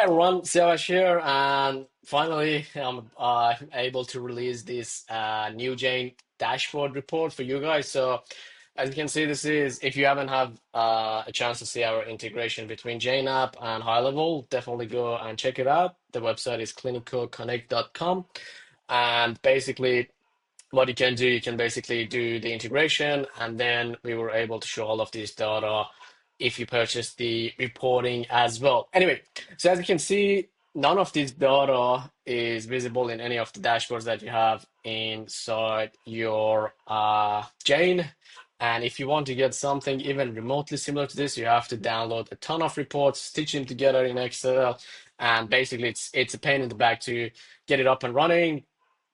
Everyone, Siavash here, and finally I'm able to release this new Jane dashboard report for you guys. So as you can see, this is if you haven't had a chance to see our integration between Jane app and High Level, definitely go and check it out. The website is clinicalconnect.com, and basically what you can do, you can basically do the integration, and then we were able to show all of this data if you purchase the reporting as well. Anyway, so as you can see, none of this data is visible in any of the dashboards that you have inside your Jane. And if you want to get something even remotely similar to this, you have to download a ton of reports, stitch them together in Excel, and basically it's a pain in the back to get it up and running.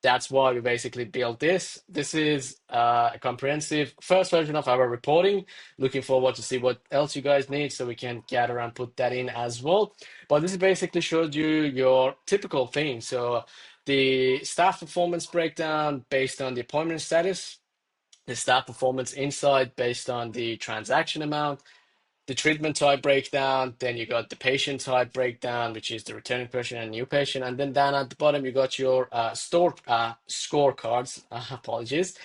That's why we basically built this. This is a comprehensive first version of our reporting. Looking forward to see what else you guys need so we can gather and put that in as well. But this basically shows you your typical thing. So the staff performance breakdown based on the appointment status, the staff performance insight based on the transaction amount, the treatment type breakdown, then you got the patient type breakdown, which is the returning patient and new patient, and then down at the bottom you got your store scorecards. Apologies.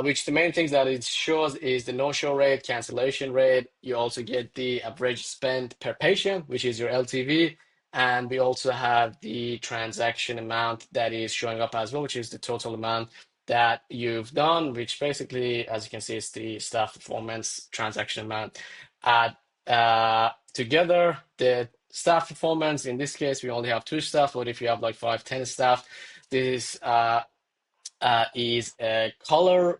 Which the main things that it shows is the no-show rate, cancellation rate. You also get the average spend per patient, which is your LTV, and we also have the transaction amount that is showing up as well, which is the total amount that you've done, which basically, as you can see, is the staff performance transaction amount. Add together the staff performance. In this case, we only have two staff, but if you have like 5, 10 staff, this is a color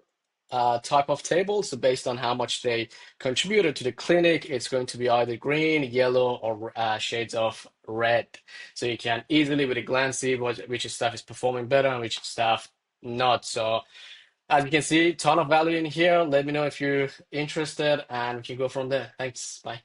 type of table. So based on how much they contributed to the clinic, it's going to be either green, yellow, or shades of red. So you can easily, with a glance, see which staff is performing better and which staff not. So as you can see, ton of value in here. Let me know if you're interested, and we can go from there. Thanks. Bye.